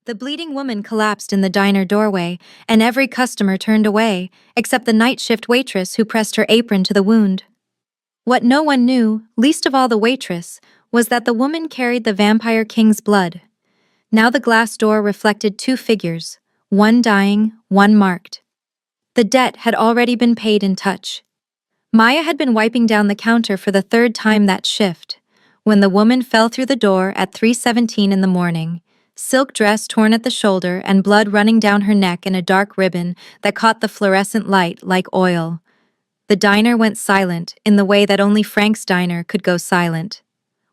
The bleeding woman collapsed in the diner doorway, and every customer turned away, except the night shift waitress who pressed her apron to the wound. What no one knew, least of all the waitress, was that the woman carried the vampire king's blood. Now the glass door reflected two figures, one dying, one marked. The debt had already been paid in touch. Maya had been wiping down the counter for the third time that shift, when the woman fell through the door at 3:17 in the morning. Silk dress torn at the shoulder and blood running down her neck in a dark ribbon that caught the fluorescent light like oil. The diner went silent in the way that only Frank's diner could go silent,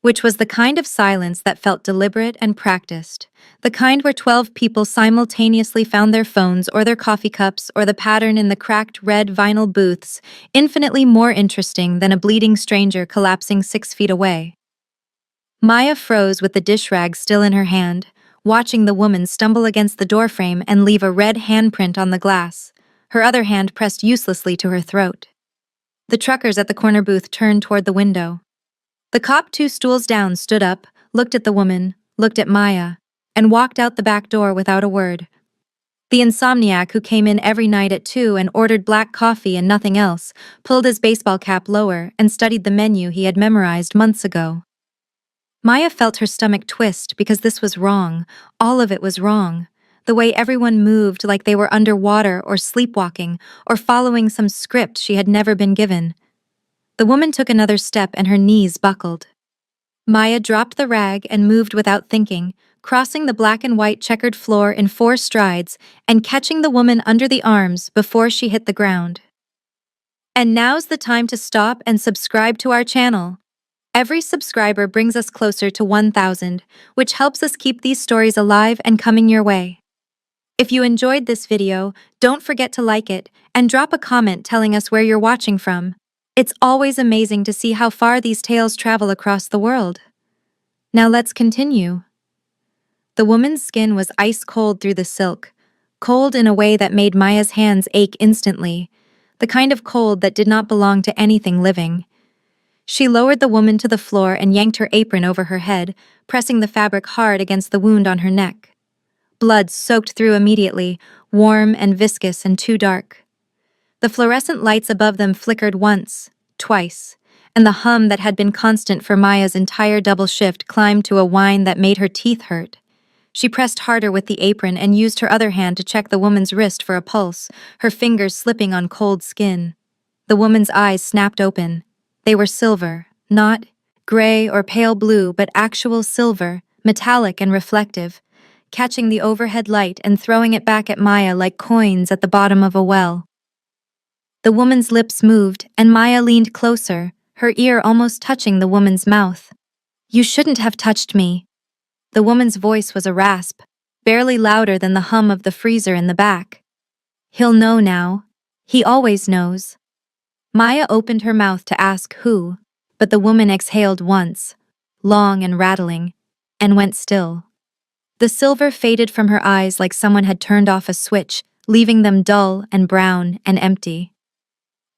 which was the kind of silence that felt deliberate and practiced, the kind where 12 people simultaneously found their phones or their coffee cups or the pattern in the cracked red vinyl booths infinitely more interesting than a bleeding stranger collapsing 6 feet away. Maya froze with the dish rag still in her hand, watching the woman stumble against the doorframe and leave a red handprint on the glass, her other hand pressed uselessly to her throat. The truckers at the corner booth turned toward the window. The cop 2 stools down stood up, looked at the woman, looked at Maya, and walked out the back door without a word. The insomniac who came in every night at 2 and ordered black coffee and nothing else, pulled his baseball cap lower and studied the menu he had memorized months ago. Maya felt her stomach twist because this was wrong. All of it was wrong. The way everyone moved like they were underwater or sleepwalking or following some script she had never been given. The woman took another step and her knees buckled. Maya dropped the rag and moved without thinking, crossing the black and white checkered floor in 4 strides and catching the woman under the arms before she hit the ground. And now's the time to stop and subscribe to our channel. Every subscriber brings us closer to 1,000, which helps us keep these stories alive and coming your way. If you enjoyed this video, don't forget to like it and drop a comment telling us where you're watching from. It's always amazing to see how far these tales travel across the world. Now let's continue. The woman's skin was ice cold through the silk, cold in a way that made Maya's hands ache instantly, the kind of cold that did not belong to anything living. She lowered the woman to the floor and yanked her apron over her head, pressing the fabric hard against the wound on her neck. Blood soaked through immediately, warm and viscous and too dark. The fluorescent lights above them flickered once, twice, and the hum that had been constant for Maya's entire double shift climbed to a whine that made her teeth hurt. She pressed harder with the apron and used her other hand to check the woman's wrist for a pulse, her fingers slipping on cold skin. The woman's eyes snapped open. They were silver, not gray or pale blue, but actual silver, metallic and reflective, catching the overhead light and throwing it back at Maya like coins at the bottom of a well. The woman's lips moved, and Maya leaned closer, her ear almost touching the woman's mouth. "You shouldn't have touched me." The woman's voice was a rasp, barely louder than the hum of the freezer in the back. "He'll know now. He always knows." Maya opened her mouth to ask who, but the woman exhaled once, long and rattling, and went still. The silver faded from her eyes like someone had turned off a switch, leaving them dull and brown and empty.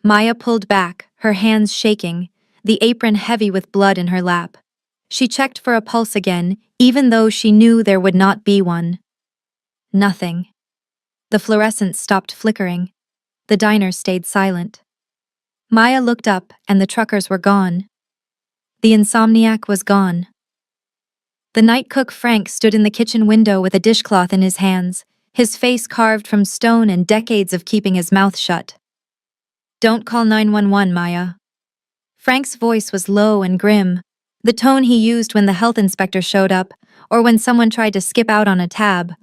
Maya pulled back, her hands shaking, the apron heavy with blood in her lap. She checked for a pulse again, even though she knew there would not be one. Nothing. The fluorescence stopped flickering. The diner stayed silent. Maya looked up, and the truckers were gone. The insomniac was gone. The night cook Frank stood in the kitchen window with a dishcloth in his hands, his face carved from stone and decades of keeping his mouth shut. "Don't call 911, Maya." Frank's voice was low and grim, the tone he used when the health inspector showed up, or when someone tried to skip out on a tab.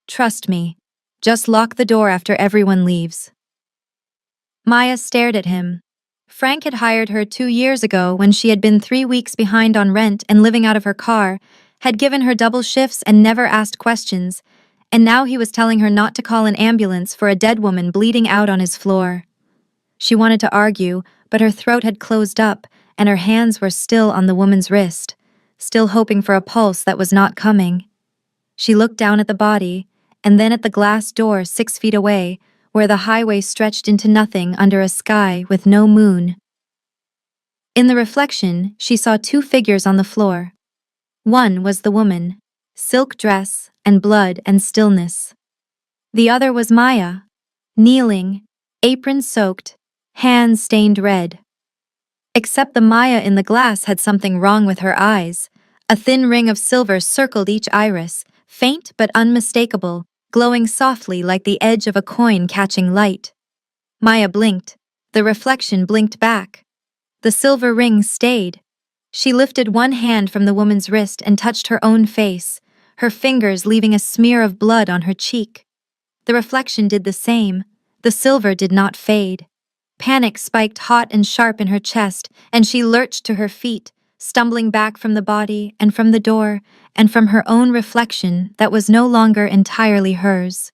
"Trust me. Just lock the door after everyone leaves." Maya stared at him. Frank had hired her 2 years ago when she had been 3 weeks behind on rent and living out of her car, had given her double shifts and never asked questions, and now he was telling her not to call an ambulance for a dead woman bleeding out on his floor. She wanted to argue, but her throat had closed up, and her hands were still on the woman's wrist, still hoping for a pulse that was not coming. She looked down at the body, and then at the glass door 6 feet away, where the highway stretched into nothing under a sky with no moon. In the reflection, she saw 2 figures on the floor. One was the woman, silk dress, and blood and stillness. The other was Maya, kneeling, apron soaked, hands stained red. Except the Maya in the glass had something wrong with her eyes. A thin ring of silver circled each iris, faint but unmistakable, glowing softly like the edge of a coin catching light. Maya blinked. The reflection blinked back. The silver ring stayed. She lifted one hand from the woman's wrist and touched her own face, her fingers leaving a smear of blood on her cheek. The reflection did the same. The silver did not fade. Panic spiked hot and sharp in her chest, and she lurched to her feet, stumbling back from the body and from the door and from her own reflection that was no longer entirely hers.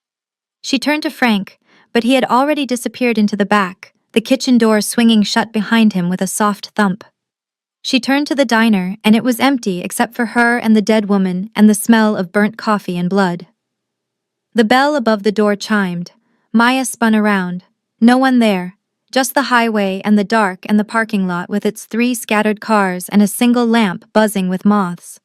She turned to Frank, but he had already disappeared into the back, the kitchen door swinging shut behind him with a soft thump. She turned to the diner, and it was empty except for her and the dead woman and the smell of burnt coffee and blood. The bell above the door chimed. Maya spun around. No one there. Just the highway and the dark and the parking lot with its 3 scattered cars and a single lamp buzzing with moths.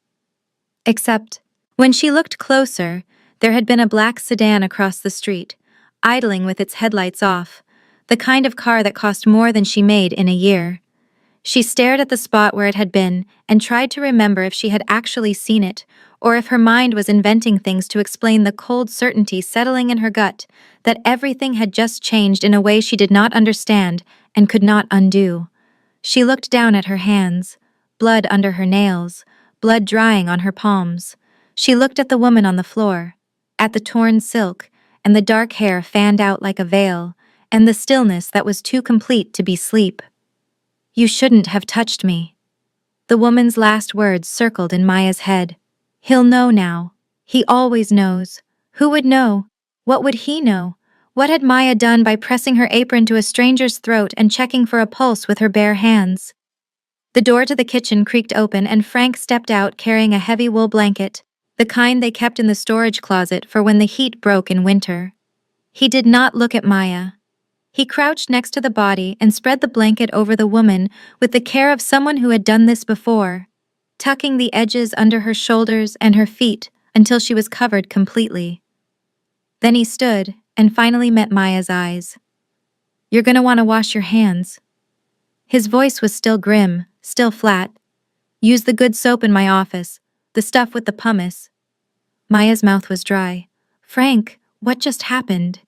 Except, when she looked closer, there had been a black sedan across the street, idling with its headlights off, the kind of car that cost more than she made in a year. She stared at the spot where it had been and tried to remember if she had actually seen it, or if her mind was inventing things to explain the cold certainty settling in her gut that everything had just changed in a way she did not understand and could not undo. She looked down at her hands, blood under her nails, blood drying on her palms. She looked at the woman on the floor, at the torn silk, and the dark hair fanned out like a veil, and the stillness that was too complete to be sleep. "You shouldn't have touched me." The woman's last words circled in Maya's head. He'll know now. He always knows. Who would know? What would he know? What had Maya done by pressing her apron to a stranger's throat and checking for a pulse with her bare hands? The door to the kitchen creaked open and Frank stepped out carrying a heavy wool blanket, the kind they kept in the storage closet for when the heat broke in winter. He did not look at Maya. He crouched next to the body and spread the blanket over the woman with the care of someone who had done this before, tucking the edges under her shoulders and her feet until she was covered completely. Then he stood and finally met Maya's eyes. "You're gonna want to wash your hands." His voice was still grim, still flat. "Use the good soap in my office, the stuff with the pumice." Maya's mouth was dry. "Frank, what just happened?"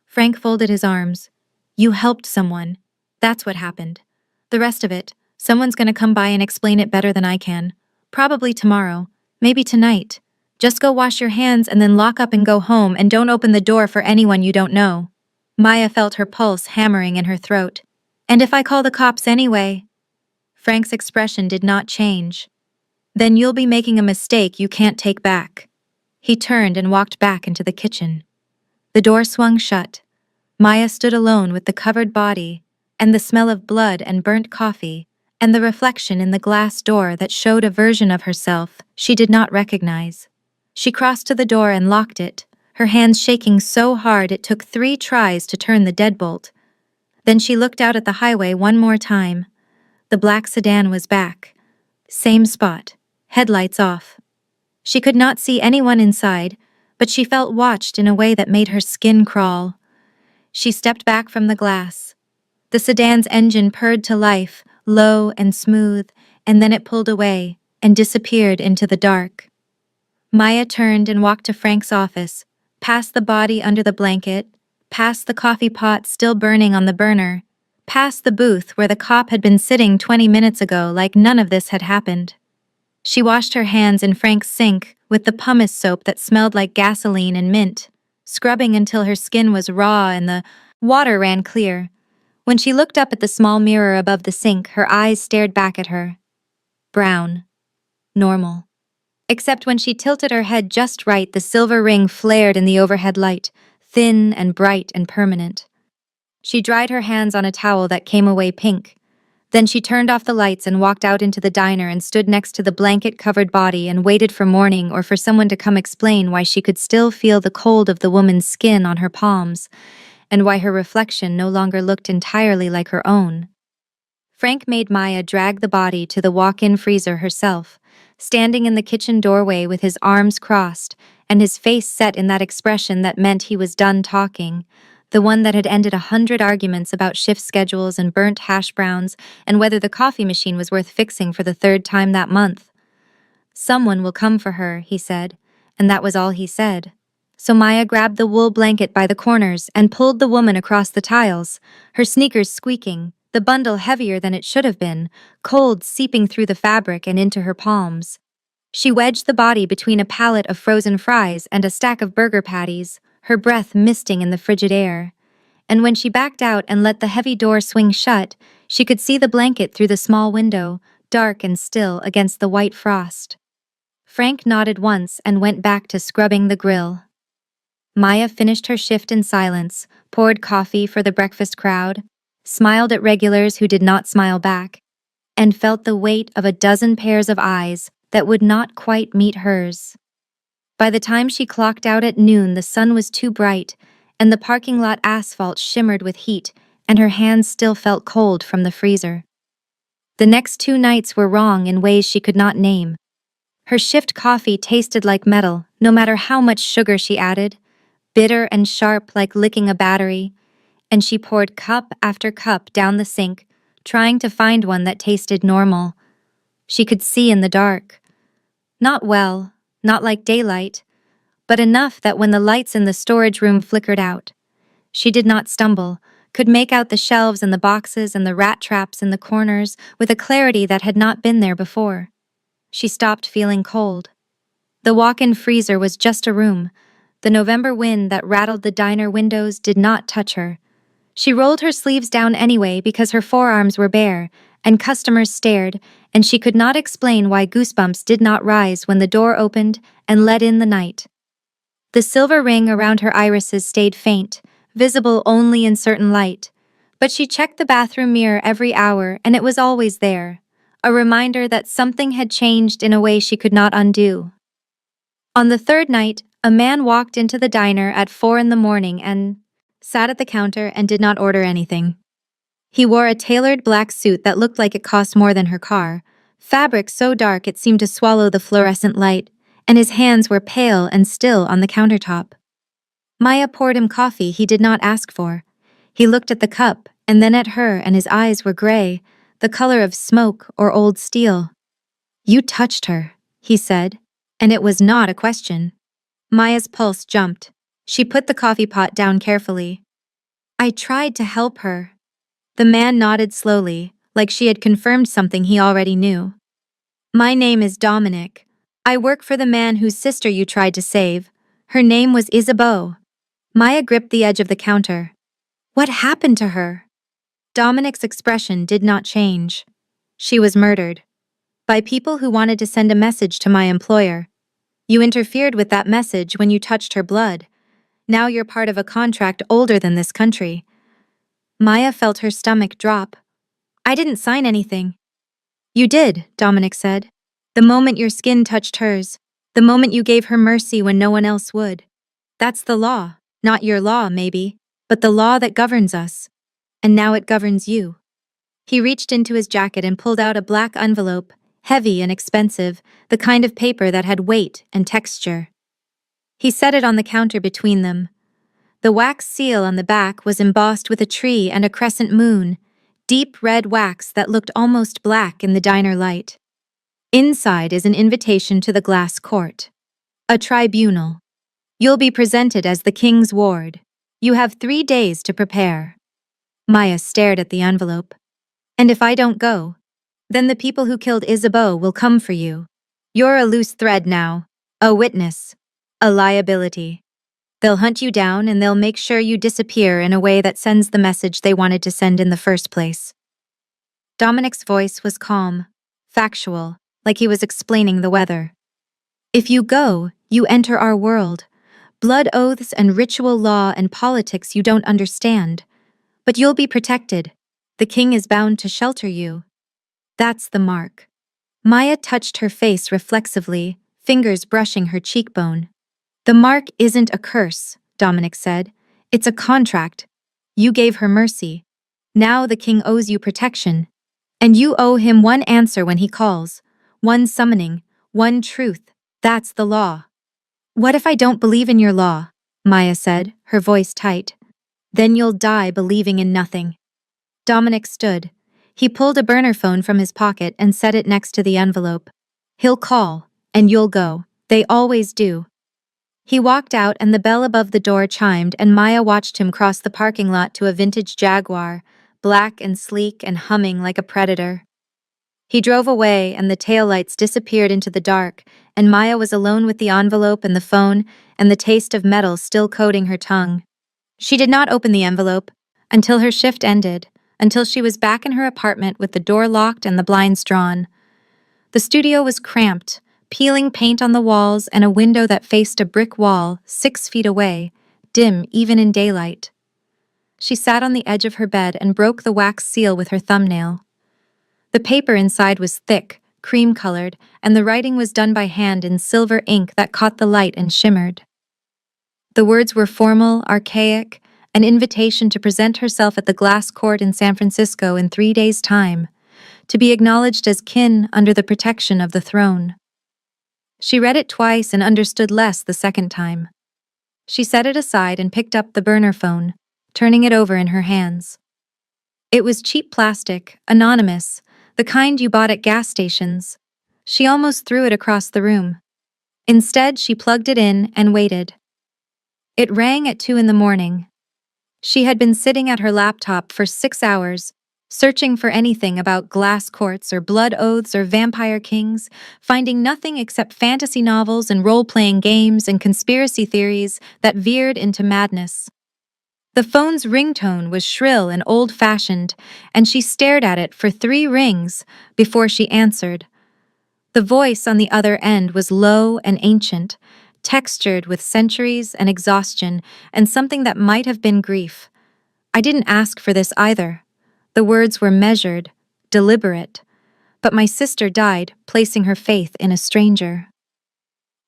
Frank folded his arms. "You helped someone. That's what happened. The rest of it, someone's gonna come by and explain it better than I can. Probably tomorrow, maybe tonight. Just go wash your hands and then lock up and go home and don't open the door for anyone you don't know." Maya felt her pulse hammering in her throat. "And if I call the cops anyway?" Frank's expression did not change. "Then you'll be making a mistake you can't take back." He turned and walked back into the kitchen. The door swung shut. Maya stood alone with the covered body, and the smell of blood and burnt coffee, and the reflection in the glass door that showed a version of herself she did not recognize. She crossed to the door and locked it, her hands shaking so hard it took 3 tries to turn the deadbolt. Then she looked out at the highway one more time. The black sedan was back. Same spot, headlights off. She could not see anyone inside, but she felt watched in a way that made her skin crawl. She stepped back from the glass. The sedan's engine purred to life, low and smooth, and then it pulled away and disappeared into the dark. Maya turned and walked to Frank's office, past the body under the blanket, past the coffee pot still burning on the burner, past the booth where the cop had been sitting 20 minutes ago like none of this had happened. She washed her hands in Frank's sink with the pumice soap that smelled like gasoline and mint, scrubbing until her skin was raw and the water ran clear. When she looked up at the small mirror above the sink, her eyes stared back at her. Brown. Normal. Except when she tilted her head just right, the silver ring flared in the overhead light, thin and bright and permanent. She dried her hands on a towel that came away pink. Then she turned off the lights and walked out into the diner and stood next to the blanket-covered body and waited for morning or for someone to come explain why she could still feel the cold of the woman's skin on her palms, and why her reflection no longer looked entirely like her own. Frank made Maya drag the body to the walk-in freezer herself, standing in the kitchen doorway with his arms crossed and his face set in that expression that meant he was done talking, the one that had ended 100 arguments about shift schedules and burnt hash browns and whether the coffee machine was worth fixing for the third time that month. "Someone will come for her," he said, and that was all he said. So Maya grabbed the wool blanket by the corners and pulled the woman across the tiles, her sneakers squeaking, the bundle heavier than it should have been, cold seeping through the fabric and into her palms. She wedged the body between a pallet of frozen fries and a stack of burger patties, her breath misting in the frigid air. And when she backed out and let the heavy door swing shut, she could see the blanket through the small window, dark and still against the white frost. Frank nodded once and went back to scrubbing the grill. Maya finished her shift in silence, poured coffee for the breakfast crowd, smiled at regulars who did not smile back, and felt the weight of a dozen pairs of eyes that would not quite meet hers. By the time she clocked out at noon, the sun was too bright, and the parking lot asphalt shimmered with heat, and her hands still felt cold from the freezer. The next 2 nights were wrong in ways she could not name. Her shift coffee tasted like metal, no matter how much sugar she added, bitter and sharp like licking a battery, and she poured cup after cup down the sink, trying to find one that tasted normal. She could see in the dark. Not well, not like daylight, but enough that when the lights in the storage room flickered out, she did not stumble, could make out the shelves and the boxes and the rat traps in the corners with a clarity that had not been there before. She stopped feeling cold. The walk-in freezer was just a room. The November wind that rattled the diner windows did not touch her. She rolled her sleeves down anyway because her forearms were bare, and customers stared, and she could not explain why goosebumps did not rise when the door opened and let in the night. The silver ring around her irises stayed faint, visible only in certain light, but she checked the bathroom mirror every hour and it was always there, a reminder that something had changed in a way she could not undo. On the third night, a man walked into the diner at 4 a.m. and sat at the counter and did not order anything. He wore a tailored black suit that looked like it cost more than her car, fabric so dark it seemed to swallow the fluorescent light, and his hands were pale and still on the countertop. Maya poured him coffee he did not ask for. He looked at the cup and then at her, and his eyes were gray, the color of smoke or old steel. "You touched her," he said, and it was not a question. Maya's pulse jumped. She put the coffee pot down carefully. "I tried to help her." The man nodded slowly, like she had confirmed something he already knew. "My name is Dominic. I work for the man whose sister you tried to save. Her name was Isabeau." Maya gripped the edge of the counter. "What happened to her?" Dominic's expression did not change. "She was murdered. By people who wanted to send a message to my employer. You interfered with that message when you touched her blood. Now you're part of a contract older than this country." Maya felt her stomach drop. "I didn't sign anything." "You did," Dominic said. "The moment your skin touched hers. The moment you gave her mercy when no one else would. That's the law. Not your law, maybe, but the law that governs us. And now it governs you." He reached into his jacket and pulled out a black envelope, heavy and expensive, the kind of paper that had weight and texture. He set it on the counter between them. The wax seal on the back was embossed with a tree and a crescent moon, deep red wax that looked almost black in the diner light. Inside is an invitation to the glass court. A tribunal. You'll be presented as the king's ward. You have 3 days to prepare. Maya stared at the envelope. "And if I don't go? Then the people who killed Isabeau will come for you. You're a loose thread now, a witness, a liability. They'll hunt you down and they'll make sure you disappear in a way that sends the message they wanted to send in the first place." Dominic's voice was calm, factual, like he was explaining the weather. "If you go, you enter our world. Blood oaths and ritual law and politics you don't understand. But you'll be protected. The king is bound to shelter you. That's the mark." Maya touched her face reflexively, fingers brushing her cheekbone. "The mark isn't a curse," Dominic said. "It's a contract. You gave her mercy. Now the king owes you protection. And you owe him one answer when he calls, one summoning, One truth. That's the law. What if I don't believe in your law? Maya said, her voice tight. Then you'll die believing in nothing. Dominic stood. He pulled a burner phone from his pocket and set it next to the envelope. He'll call, and you'll go. They always do. He walked out and the bell above the door chimed and Maya watched him cross the parking lot to a vintage Jaguar, black and sleek and humming like a predator. He drove away and the taillights disappeared into the dark, and Maya was alone with the envelope and the phone and the taste of metal still coating her tongue. She did not open the envelope until her shift ended, until she was back in her apartment with the door locked and the blinds drawn. The studio was cramped, peeling paint on the walls and a window that faced a brick wall 6 feet away, dim even in daylight. She sat on the edge of her bed and broke the wax seal with her thumbnail. The paper inside was thick, cream-colored, and the writing was done by hand in silver ink that caught the light and shimmered. The words were formal, archaic, an invitation to present herself at the glass court in San Francisco in 3 days' time, to be acknowledged as kin under the protection of the throne. She read it twice and understood less the second time. She set it aside and picked up the burner phone, turning it over in her hands. It was cheap plastic, anonymous, the kind you bought at gas stations. She almost threw it across the room. Instead, she plugged it in and waited. It rang at 2 in the morning. She had been sitting at her laptop for 6 hours, searching for anything about glass courts or blood oaths or vampire kings, finding nothing except fantasy novels and role-playing games and conspiracy theories that veered into madness. The phone's ringtone was shrill and old-fashioned, and she stared at it for 3 rings before she answered. The voice on the other end was low and ancient, textured with centuries and exhaustion and something that might have been grief. I didn't ask for this either. The words were measured, deliberate, but my sister died, placing her faith in a stranger.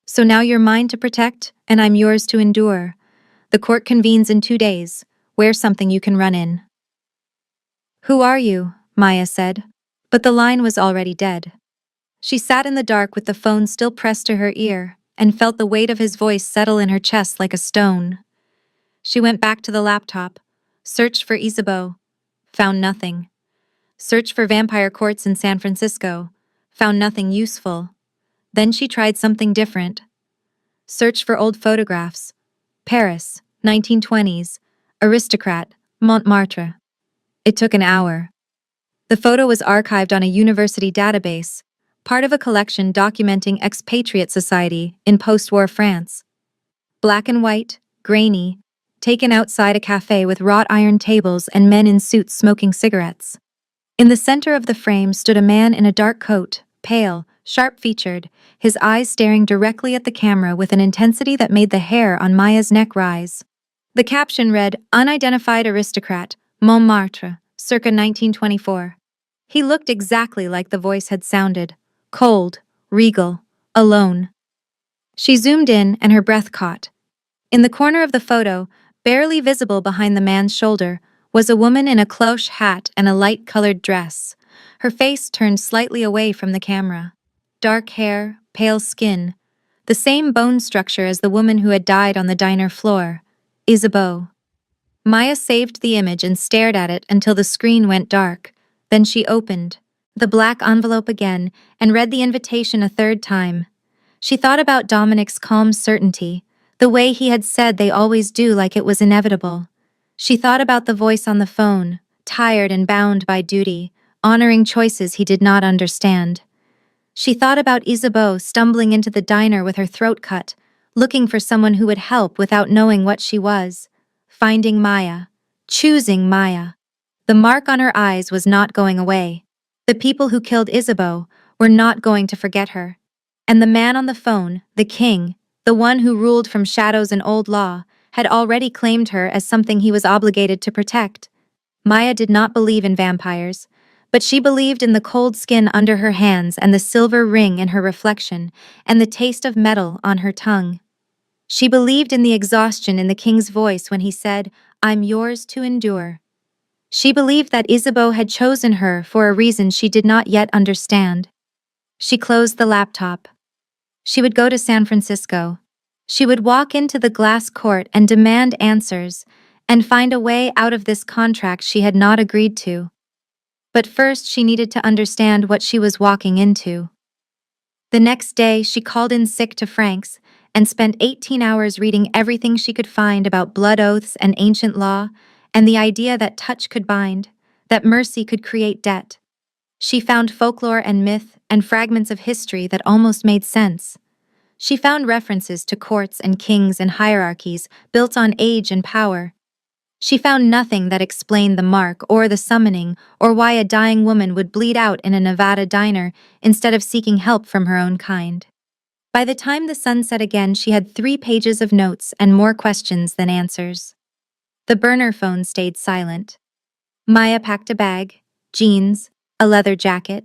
So now you're mine to protect, and I'm yours to endure. The court convenes in 2 days. Wear something you can run in. Who are you? Maya said, but the line was already dead. She sat in the dark with the phone still pressed to her ear and felt the weight of his voice settle in her chest like a stone. She went back to the laptop, searched for Isabeau, found nothing. Searched for vampire courts in San Francisco, found nothing useful. Then she tried something different. Searched for old photographs. Paris, 1920s, aristocrat, Montmartre. It took an hour. The photo was archived on a university database, part of a collection documenting expatriate society in post-war France. Black and white, grainy, taken outside a cafe with wrought iron tables and men in suits smoking cigarettes. In the center of the frame stood a man in a dark coat, pale, sharp-featured, his eyes staring directly at the camera with an intensity that made the hair on Maya's neck rise. The caption read, "Unidentified aristocrat, Montmartre, circa 1924. He looked exactly like the voice had sounded, cold, regal, alone. She zoomed in and her breath caught. In the corner of the photo, barely visible behind the man's shoulder, was a woman in a cloche hat and a light-colored dress, her face turned slightly away from the camera. Dark hair, pale skin, the same bone structure as the woman who had died on the diner floor, Isabeau. Maya saved the image and stared at it until the screen went dark. Then she opened the black envelope again and read the invitation a third time. She thought about Dominic's calm certainty, the way he had said they always do like it was inevitable. She thought about the voice on the phone, tired and bound by duty, honoring choices he did not understand. She thought about Isabeau stumbling into the diner with her throat cut, looking for someone who would help without knowing what she was. Finding Maya. Choosing Maya. The mark on her eyes was not going away. The people who killed Isabeau were not going to forget her. And the man on the phone, the king, the one who ruled from shadows and old law, had already claimed her as something he was obligated to protect. Maya did not believe in vampires, but she believed in the cold skin under her hands and the silver ring in her reflection and the taste of metal on her tongue. She believed in the exhaustion in the king's voice when he said, "I'm yours to endure." She believed that Isabeau had chosen her for a reason she did not yet understand. She closed the laptop. She would go to San Francisco. She would walk into the glass court and demand answers, and find a way out of this contract she had not agreed to. But first she needed to understand what she was walking into. The next day, she called in sick to Frank's and spent 18 hours reading everything she could find about blood oaths and ancient law, and the idea that touch could bind, that mercy could create debt. She found folklore and myth and fragments of history that almost made sense. She found references to courts and kings and hierarchies built on age and power. She found nothing that explained the mark or the summoning or why a dying woman would bleed out in a Nevada diner instead of seeking help from her own kind. By the time the sun set again, she had 3 pages of notes and more questions than answers. The burner phone stayed silent. Maya packed a bag, jeans, a leather jacket,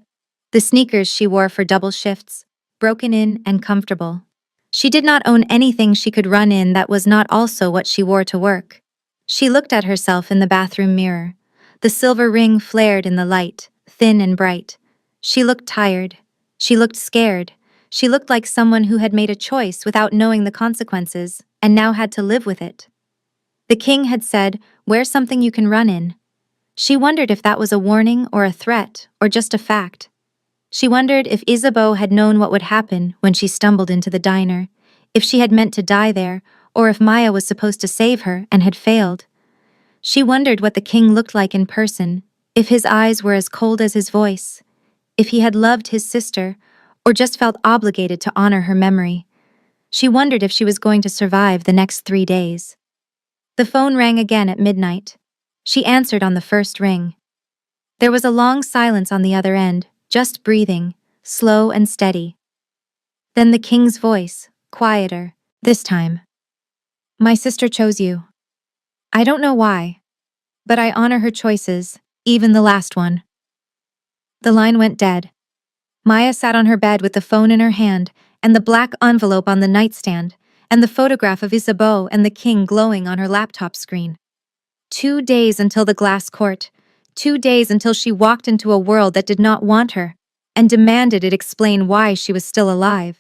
the sneakers she wore for double shifts, broken in and comfortable. She did not own anything she could run in that was not also what she wore to work. She looked at herself in the bathroom mirror. The silver ring flared in the light, thin and bright. She looked tired. She looked scared. She looked like someone who had made a choice without knowing the consequences, and now had to live with it. The king had said, "Wear something you can run in." She wondered if that was a warning or a threat, or just a fact. She wondered if Isabeau had known what would happen when she stumbled into the diner, if she had meant to die there, or if Maya was supposed to save her and had failed. She wondered what the king looked like in person, if his eyes were as cold as his voice, if he had loved his sister, or just felt obligated to honor her memory. She wondered if she was going to survive the next 3 days. The phone rang again at midnight. She answered on the first ring. There was a long silence on the other end, just breathing, slow and steady. Then the king's voice, quieter, this time. "My sister chose you. I don't know why, but I honor her choices, even the last one." The line went dead. Maya sat on her bed with the phone in her hand, and the black envelope on the nightstand, and the photograph of Isabeau and the king glowing on her laptop screen. 2 days until the glass court. 2 days until she walked into a world that did not want her, and demanded it explain why she was still alive.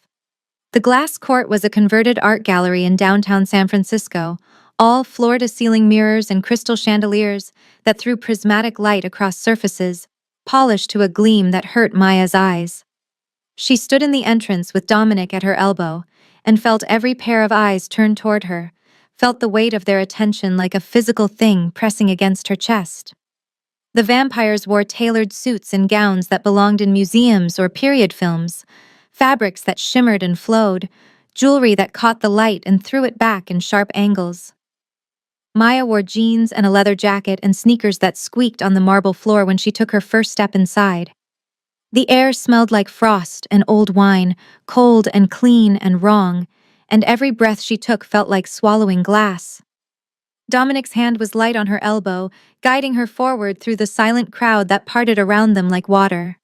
The glass court was a converted art gallery in downtown San Francisco, all floor-to-ceiling mirrors and crystal chandeliers that threw prismatic light across surfaces, polished to a gleam that hurt Maya's eyes. She stood in the entrance with Dominic at her elbow, and felt every pair of eyes turn toward her, felt the weight of their attention like a physical thing pressing against her chest. The vampires wore tailored suits and gowns that belonged in museums or period films, fabrics that shimmered and flowed, jewelry that caught the light and threw it back in sharp angles. Maya wore jeans and a leather jacket and sneakers that squeaked on the marble floor when she took her first step inside. The air smelled like frost and old wine, cold and clean and wrong, and every breath she took felt like swallowing glass. Dominic's hand was light on her elbow, guiding her forward through the silent crowd that parted around them like water.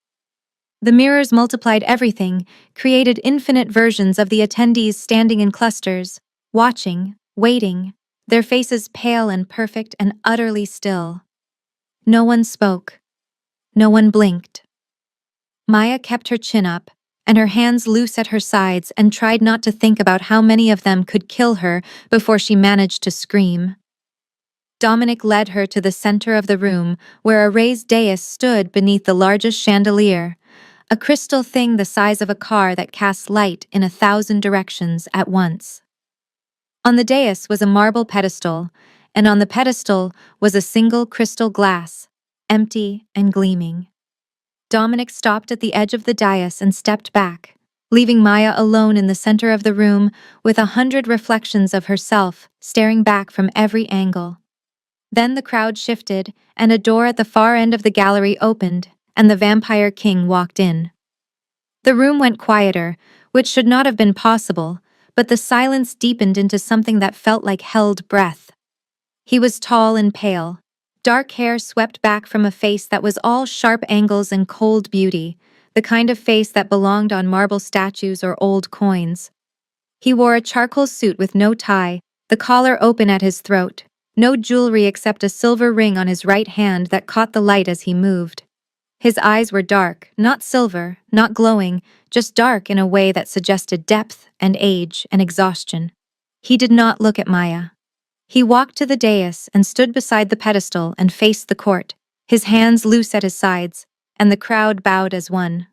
The mirrors multiplied everything, created infinite versions of the attendees standing in clusters, watching, waiting, their faces pale and perfect and utterly still. No one spoke. No one blinked. Maya kept her chin up, and her hands loose at her sides, and tried not to think about how many of them could kill her before she managed to scream. Dominic led her to the center of the room, where a raised dais stood beneath the largest chandelier, a crystal thing the size of a car that cast light in 1,000 directions at once. On the dais was a marble pedestal, and on the pedestal was a single crystal glass, empty and gleaming. Dominic stopped at the edge of the dais and stepped back, leaving Maya alone in the center of the room with 100 reflections of herself staring back from every angle. Then the crowd shifted, and a door at the far end of the gallery opened, and the vampire king walked in. The room went quieter, which should not have been possible, but the silence deepened into something that felt like held breath. He was tall and pale. Dark hair swept back from a face that was all sharp angles and cold beauty, the kind of face that belonged on marble statues or old coins. He wore a charcoal suit with no tie, the collar open at his throat, no jewelry except a silver ring on his right hand that caught the light as he moved. His eyes were dark, not silver, not glowing, just dark in a way that suggested depth and age and exhaustion. He did not look at Maya. He walked to the dais and stood beside the pedestal and faced the court, his hands loose at his sides, and the crowd bowed as one.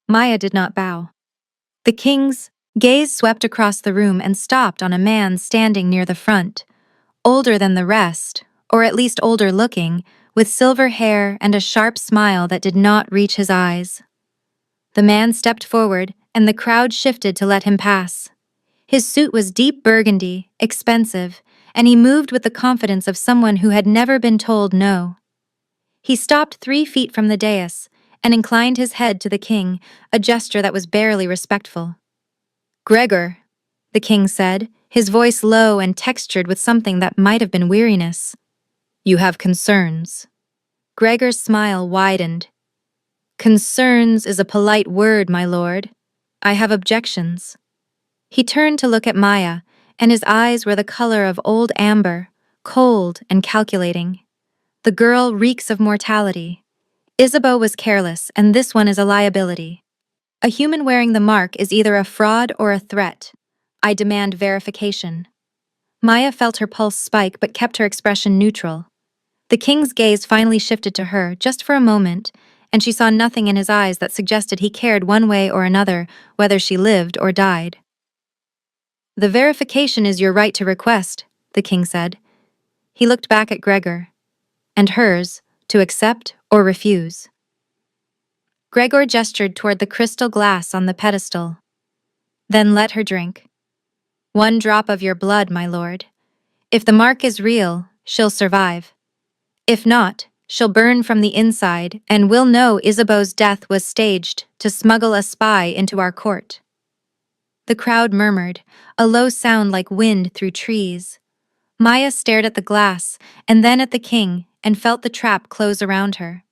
Maya did not bow. The king's gaze swept across the room and stopped on a man standing near the front, older than the rest, or at least older looking, with silver hair and a sharp smile that did not reach his eyes. The man stepped forward, and the crowd shifted to let him pass. His suit was deep burgundy, expensive, and he moved with the confidence of someone who had never been told no. He stopped 3 feet from the dais and inclined his head to the king, a gesture that was barely respectful. "Gregor," the king said, his voice low and textured with something that might have been weariness. "You have concerns." Gregor's smile widened. "Concerns is a polite word, my lord. I have objections." He turned to look at Maya, and his eyes were the color of old amber, cold and calculating. The girl reeks of mortality. Isabeau was careless, and this one is a liability. A human wearing the mark is either a fraud or a threat. I demand verification. Maya felt her pulse spike but kept her expression neutral. The king's gaze finally shifted to her, just for a moment, and she saw nothing in his eyes that suggested he cared one way or another, whether she lived or died. "The verification is your right to request," the king said. He looked back at Gregor. "And hers, to accept or refuse." Gregor gestured toward the crystal glass on the pedestal. "Then let her drink. 1 drop of your blood, my lord. If the mark is real, she'll survive. If not, she'll burn from the inside, and we'll know Isabeau's death was staged to smuggle a spy into our court." The crowd murmured, a low sound like wind through trees. Maya stared at the glass, and then at the king, and felt the trap close around her.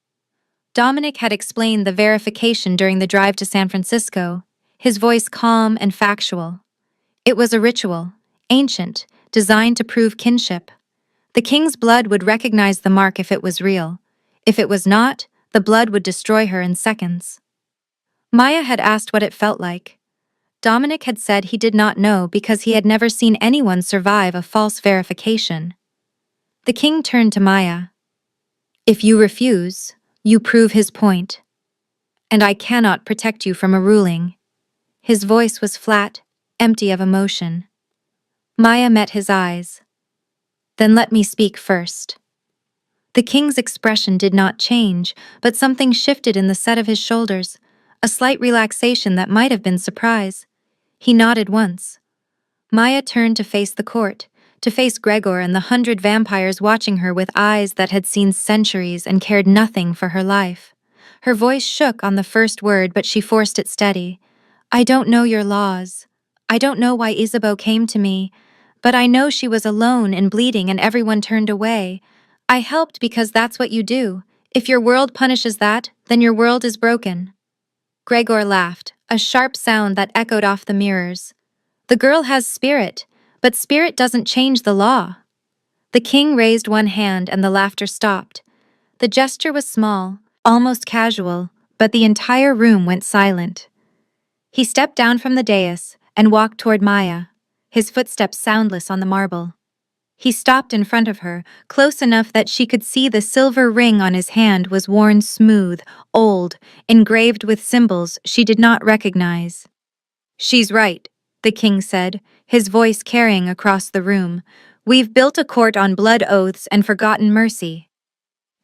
Dominic had explained the verification during the drive to San Francisco, his voice calm and factual. It was a ritual, ancient, designed to prove kinship. The king's blood would recognize the mark if it was real. If it was not, the blood would destroy her in seconds. Maya had asked what it felt like. Dominic had said he did not know because he had never seen anyone survive a false verification. The king turned to Maya. "If you refuse, you prove his point. And I cannot protect you from a ruling." His voice was flat, empty of emotion. Maya met his eyes. "Then let me speak first." The king's expression did not change, but something shifted in the set of his shoulders, a slight relaxation that might have been surprise. He nodded once. Maya turned to face the court, to face Gregor and the 100 vampires watching her with eyes that had seen centuries and cared nothing for her life. Her voice shook on the first word, but she forced it steady. "I don't know your laws. I don't know why Isabeau came to me, but I know she was alone and bleeding and everyone turned away. I helped because that's what you do. If your world punishes that, then your world is broken." Gregor laughed, a sharp sound that echoed off the mirrors. "The girl has spirit, but spirit doesn't change the law." The king raised one hand and the laughter stopped. The gesture was small, almost casual, but the entire room went silent. He stepped down from the dais and walked toward Maya, his footsteps soundless on the marble. He stopped in front of her, close enough that she could see the silver ring on his hand was worn smooth, old, engraved with symbols she did not recognize. "She's right," the king said, his voice carrying across the room. "We've built a court on blood oaths and forgotten mercy.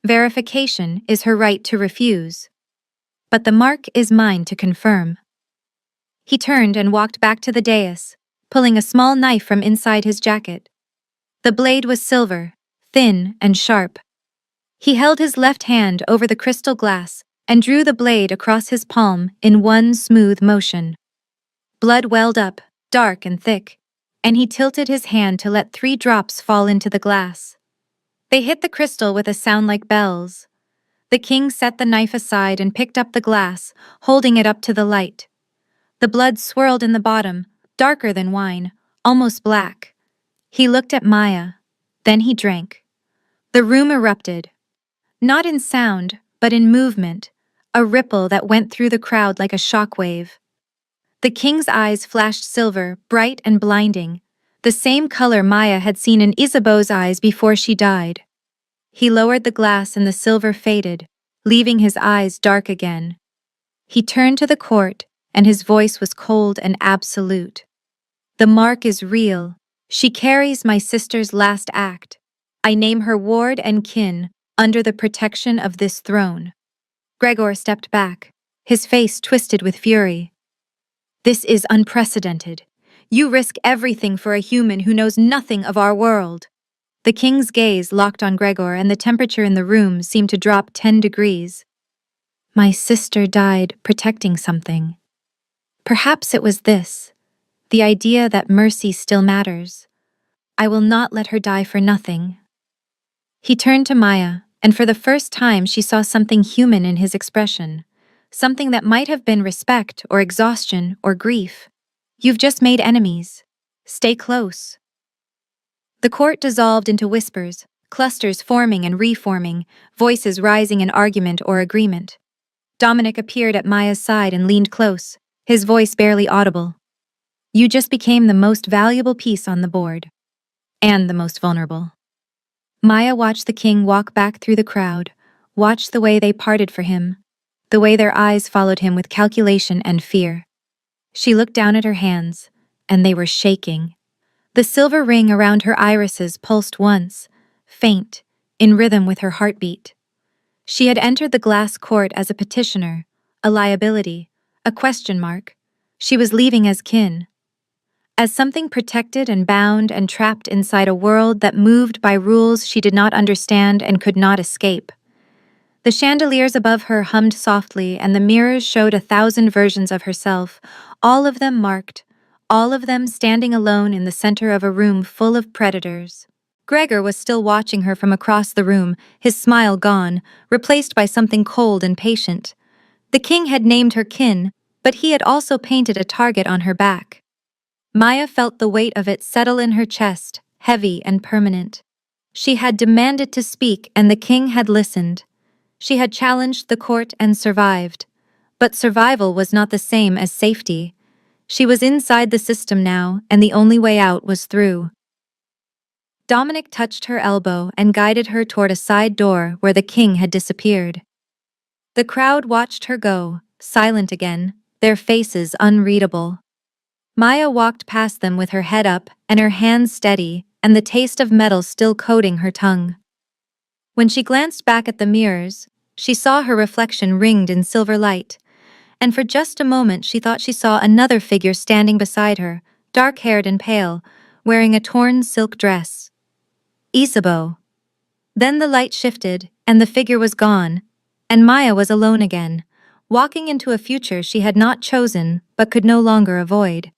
Verification is her right to refuse. But the mark is mine to confirm." He turned and walked back to the dais, pulling a small knife from inside his jacket. The blade was silver, thin and sharp. He held his left hand over the crystal glass and drew the blade across his palm in one smooth motion. Blood welled up, dark and thick, and he tilted his hand to let 3 drops fall into the glass. They hit the crystal with a sound like bells. The king set the knife aside and picked up the glass, holding it up to the light. The blood swirled in the bottom, darker than wine, almost black. He looked at Maya. Then he drank. The room erupted. Not in sound, but in movement. a ripple that went through the crowd like a shockwave. The king's eyes flashed silver, bright and blinding, the same color Maya had seen in Isabeau's eyes before she died. He lowered the glass and the silver faded, leaving his eyes dark again. He turned to the court, and his voice was cold and absolute. The mark is real. She carries my sister's last act. I name her ward and kin, under the protection of this throne. Gregor stepped back, his face twisted with fury. This is unprecedented. You risk everything for a human who knows nothing of our world. The king's gaze locked on Gregor, and the temperature in the room seemed to drop 10 degrees. My sister died protecting something. Perhaps it was this, the idea that mercy still matters. I will not let her die for nothing. He turned to Maya, and for the first time she saw something human in his expression, something that might have been respect or exhaustion or grief. You've just made enemies. Stay close. The court dissolved into whispers, clusters forming and reforming, voices rising in argument or agreement. Dominic appeared at Maya's side and leaned close, his voice barely audible. You just became the most valuable piece on the board. And the most vulnerable. Maya watched the king walk back through the crowd, watched the way they parted for him, the way their eyes followed him with calculation and fear. She looked down at her hands, and they were shaking. The silver ring around her irises pulsed once, faint, in rhythm with her heartbeat. She had entered the glass court as a petitioner, a liability, a question mark. She was leaving as kin. As something protected and bound and trapped inside a world that moved by rules she did not understand and could not escape. The chandeliers above her hummed softly, and the mirrors showed 1,000 versions of herself, all of them marked, all of them standing alone in the center of a room full of predators. Gregor was still watching her from across the room, his smile gone, replaced by something cold and patient. The king had named her kin, but he had also painted a target on her back. Maya felt the weight of it settle in her chest, heavy and permanent. She had demanded to speak, and the king had listened. She had challenged the court and survived. But survival was not the same as safety. She was inside the system now, and the only way out was through. Dominic touched her elbow and guided her toward a side door where the king had disappeared. The crowd watched her go, silent again, their faces unreadable. Maya walked past them with her head up and her hands steady, and the taste of metal still coating her tongue. When she glanced back at the mirrors, she saw her reflection ringed in silver light, and for just a moment she thought she saw another figure standing beside her, dark-haired and pale, wearing a torn silk dress. Isabeau. Then the light shifted, and the figure was gone, and Maya was alone again, walking into a future she had not chosen but could no longer avoid.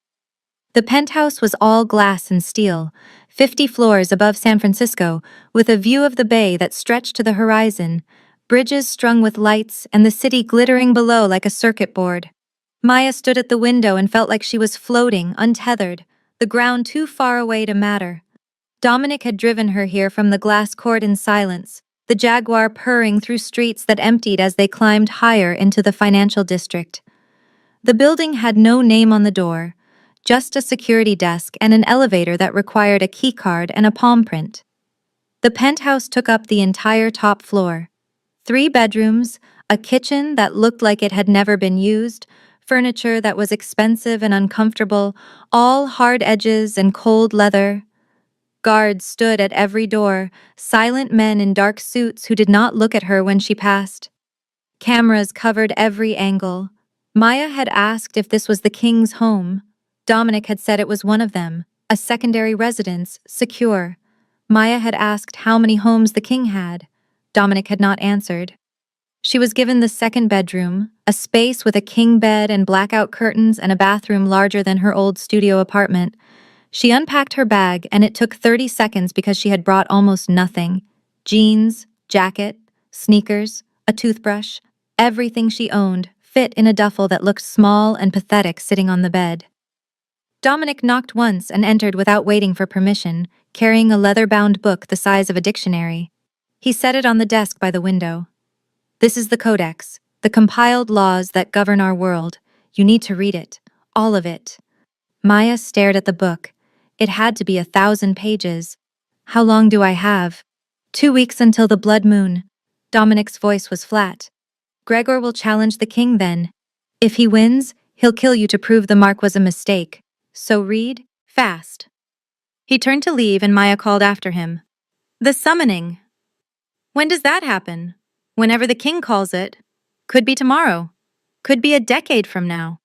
The penthouse was all glass and steel, 50 floors above San Francisco, with a view of the bay that stretched to the horizon, bridges strung with lights, and the city glittering below like a circuit board. Maya stood at the window and felt like she was floating, untethered, the ground too far away to matter. Dominic had driven her here from the glass court in silence, the Jaguar purring through streets that emptied as they climbed higher into the financial district. The building had no name on the door, just a security desk and an elevator that required a keycard and a palm print. The penthouse took up the entire top floor. 3 bedrooms, a kitchen that looked like it had never been used, furniture that was expensive and uncomfortable, all hard edges and cold leather. Guards stood at every door, silent men in dark suits who did not look at her when she passed. Cameras covered every angle. Maya had asked if this was the king's home. Dominic had said it was one of them, a secondary residence, secure. Maya had asked how many homes the king had. Dominic had not answered. She was given the second bedroom, a space with a king bed and blackout curtains and a bathroom larger than her old studio apartment. She unpacked her bag, and it took 30 seconds because she had brought almost nothing. Jeans, jacket, sneakers, a toothbrush, everything she owned fit in a duffel that looked small and pathetic sitting on the bed. Dominic knocked once and entered without waiting for permission, carrying a leather-bound book the size of a dictionary. He set it on the desk by the window. This is the codex. The compiled laws that govern our world. You need to read it. All of it. Maya stared at the book. It had to be 1,000 pages. How long do I have? 2 weeks until the blood moon. Dominic's voice was flat. Gregor will challenge the king then. If he wins, he'll kill you to prove the mark was a mistake. So read, fast. He turned to leave and Maya called after him. The summoning. When does that happen? Whenever the king calls it. Could be tomorrow. Could be a decade from now.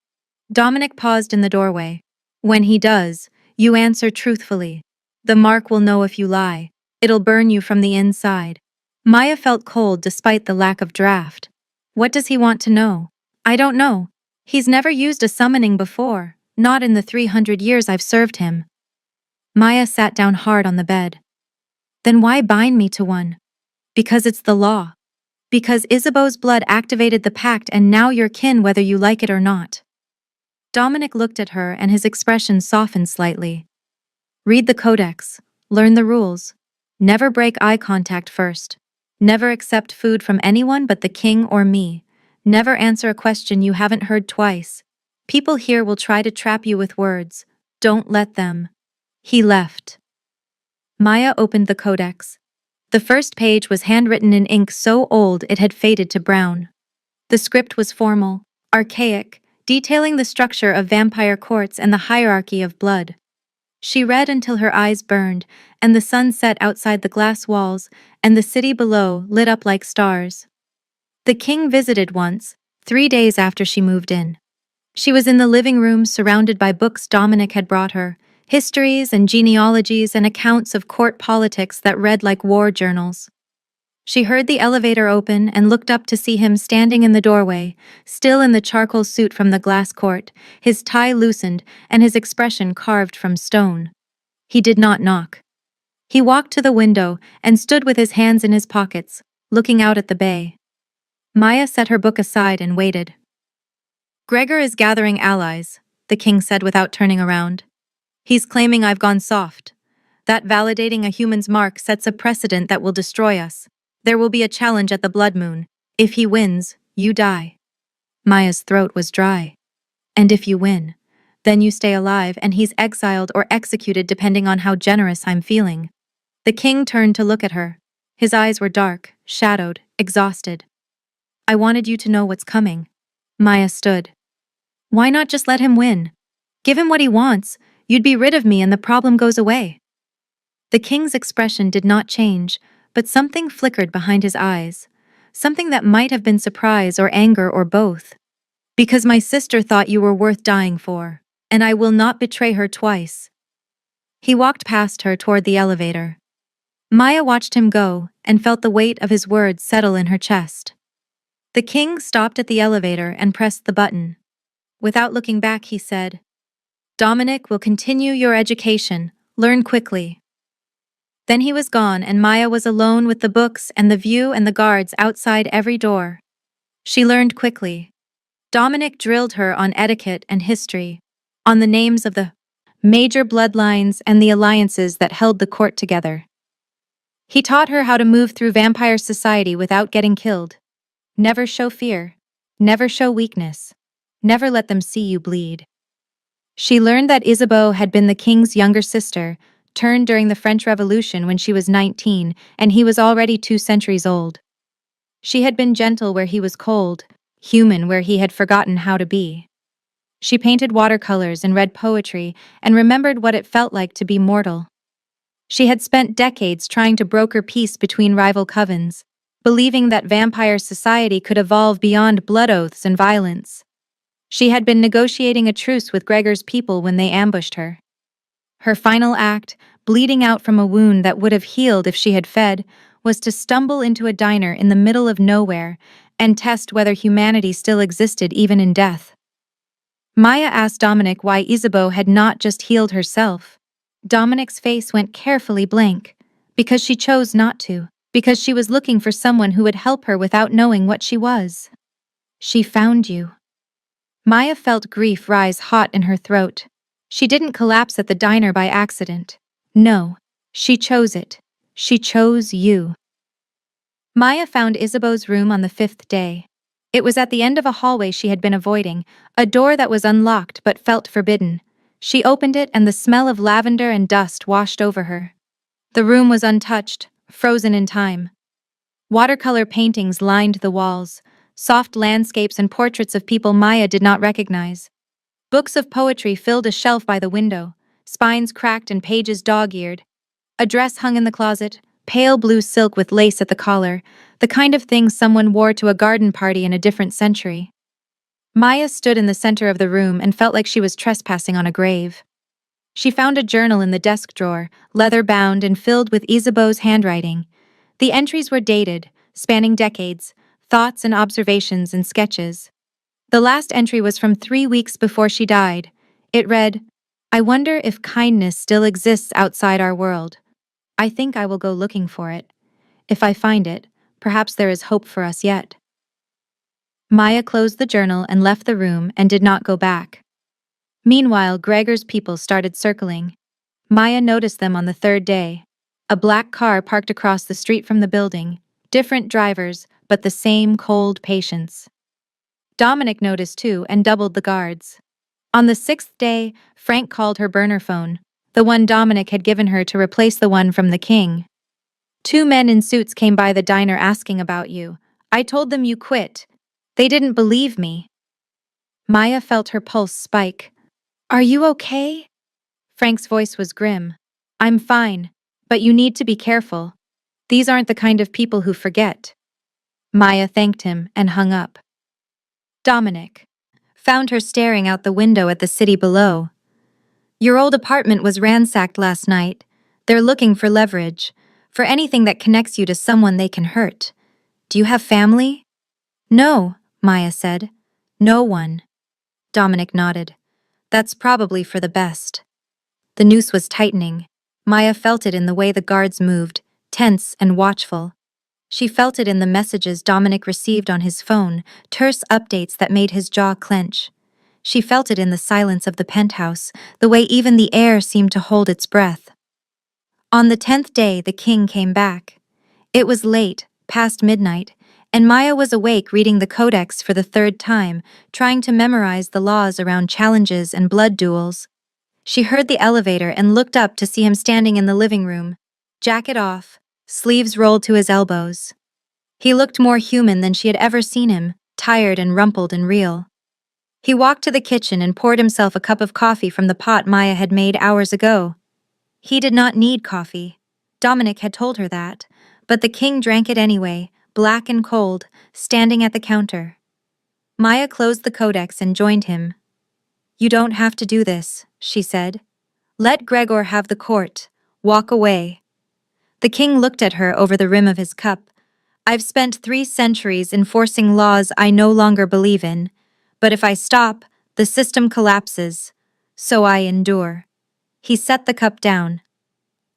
Dominic paused in the doorway. When he does, you answer truthfully. The mark will know if you lie. It'll burn you from the inside. Maya felt cold despite the lack of draft. What does he want to know? I don't know. He's never used a summoning before, not in the 300 years I've served him. Maya sat down hard on the bed. Then why bind me to one? Because it's the law. Because Isabeau's blood activated the pact and now you're kin whether you like it or not. Dominic looked at her and his expression softened slightly. Read the codex. Learn the rules. Never break eye contact first. Never accept food from anyone but the king or me. Never answer a question you haven't heard twice. People here will try to trap you with words. Don't let them. He left. Maya opened the codex. The first page was handwritten in ink so old it had faded to brown. The script was formal, archaic, detailing the structure of vampire courts and the hierarchy of blood. She read until her eyes burned, and the sun set outside the glass walls, and the city below lit up like stars. The king visited once, 3 days after she moved in. She was in the living room surrounded by books Dominic had brought her, histories and genealogies and accounts of court politics that read like war journals. She heard the elevator open and looked up to see him standing in the doorway, still in the charcoal suit from the glass court, his tie loosened and his expression carved from stone. He did not knock. He walked to the window and stood with his hands in his pockets, looking out at the bay. Maya set her book aside and waited. Gregor is gathering allies, the king said without turning around. He's claiming I've gone soft. That validating a human's mark sets a precedent that will destroy us. There will be a challenge at the blood moon. If he wins, you die. Maya's throat was dry. And if you win, then you stay alive and he's exiled or executed depending on how generous I'm feeling. The king turned to look at her. His eyes were dark, shadowed, exhausted. I wanted you to know what's coming. Maya stood. Why not just let him win? Give him what he wants. You'd be rid of me and the problem goes away. The king's expression did not change, but something flickered behind his eyes. Something that might have been surprise or anger or both. Because my sister thought you were worth dying for, and I will not betray her twice. He walked past her toward the elevator. Maya watched him go and felt the weight of his words settle in her chest. The king stopped at the elevator and pressed the button. Without looking back, he said, Dominic will continue your education. Learn quickly. Then he was gone and Maya was alone with the books and the view and the guards outside every door. She learned quickly. Dominic drilled her on etiquette and history, on the names of the major bloodlines and the alliances that held the court together. He taught her how to move through vampire society without getting killed. Never show fear. Never show weakness. Never let them see you bleed. She learned that Isabeau had been the king's younger sister, turned during the French Revolution when she was 19 and he was already 2 centuries old. She had been gentle where he was cold, human where he had forgotten how to be. She painted watercolors and read poetry and remembered what it felt like to be mortal. She had spent decades trying to broker peace between rival covens, believing that vampire society could evolve beyond blood oaths and violence. She had been negotiating a truce with Gregor's people when they ambushed her. Her final act, bleeding out from a wound that would have healed if she had fed, was to stumble into a diner in the middle of nowhere and test whether humanity still existed even in death. Maya asked Dominic why Isabeau had not just healed herself. Dominic's face went carefully blank. Because she chose not to. Because she was looking for someone who would help her without knowing what she was. She found you. Maya felt grief rise hot in her throat. She didn't collapse at the diner by accident. No, she chose it. She chose you. Maya found Isabeau's room on the 5th day. It was at the end of a hallway she had been avoiding, a door that was unlocked but felt forbidden. She opened it and the smell of lavender and dust washed over her. The room was untouched, frozen in time. Watercolor paintings lined the walls, soft landscapes and portraits of people Maya did not recognize. Books of poetry filled a shelf by the window, spines cracked and pages dog-eared. A dress hung in the closet, pale blue silk with lace at the collar, the kind of thing someone wore to a garden party in a different century. Maya stood in the center of the room and felt like she was trespassing on a grave. She found a journal in the desk drawer, leather-bound and filled with Isabeau's handwriting. The entries were dated, spanning decades, thoughts and observations and sketches. The last entry was from 3 weeks before she died. It read, "I wonder if kindness still exists outside our world. I think I will go looking for it. If I find it, perhaps there is hope for us yet." Maya closed the journal and left the room and did not go back. Meanwhile, Gregor's people started circling. Maya noticed them on the third day. A black car parked across the street from the building, different drivers, but the same cold patience. Dominic noticed too and doubled the guards. On the sixth day, Frank called her burner phone, the one Dominic had given her to replace the one from the king. "2 men in suits came by the diner asking about you. I told them you quit. They didn't believe me." Maya felt her pulse spike. "Are you okay?" Frank's voice was grim. "I'm fine, but you need to be careful. These aren't the kind of people who forget." Maya thanked him and hung up. Dominic found her staring out the window at the city below. "Your old apartment was ransacked last night. They're looking for leverage, for anything that connects you to someone they can hurt. Do you have family?" "No," Maya said. "No one." Dominic nodded. "That's probably for the best." The noose was tightening. Maya felt it in the way the guards moved, tense and watchful. She felt it in the messages Dominic received on his phone, terse updates that made his jaw clench. She felt it in the silence of the penthouse, the way even the air seemed to hold its breath. On the 10th day, the king came back. It was late, past midnight, and Maya was awake reading the codex for the third time, trying to memorize the laws around challenges and blood duels. She heard the elevator and looked up to see him standing in the living room, jacket off, sleeves rolled to his elbows. He looked more human than she had ever seen him, tired and rumpled and real. He walked to the kitchen and poured himself a cup of coffee from the pot Maya had made hours ago. He did not need coffee. Dominic had told her that, but the king drank it anyway, black and cold, standing at the counter. Maya closed the codex and joined him. "You don't have to do this," she said. "Let Gregor have the court. Walk away." The king looked at her over the rim of his cup. "I've spent 3 centuries enforcing laws I no longer believe in, but if I stop, the system collapses. So I endure." He set the cup down.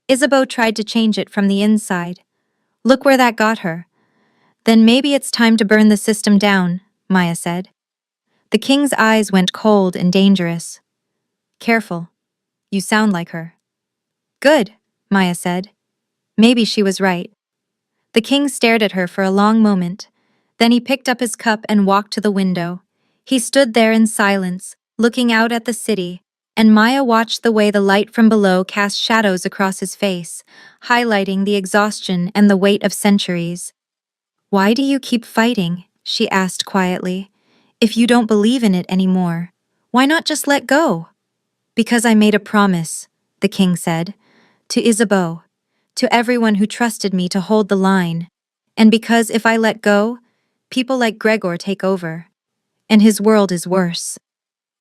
Isabeau tried to change it from the inside. "Look where that got her." "Then maybe it's time to burn the system down," Maya said. The king's eyes went cold and dangerous. "Careful. You sound like her." "Good," Maya said. Maybe she was right. The king stared at her for a long moment. Then he picked up his cup and walked to the window. He stood there in silence, looking out at the city, and Maya watched the way the light from below cast shadows across his face, highlighting the exhaustion and the weight of centuries. "Why do you keep fighting?" she asked quietly. "If you don't believe in it anymore, why not just let go?" "Because I made a promise," the king said, "to Isabeau, to everyone who trusted me to hold the line. And because if I let go, people like Gregor take over. And his world is worse."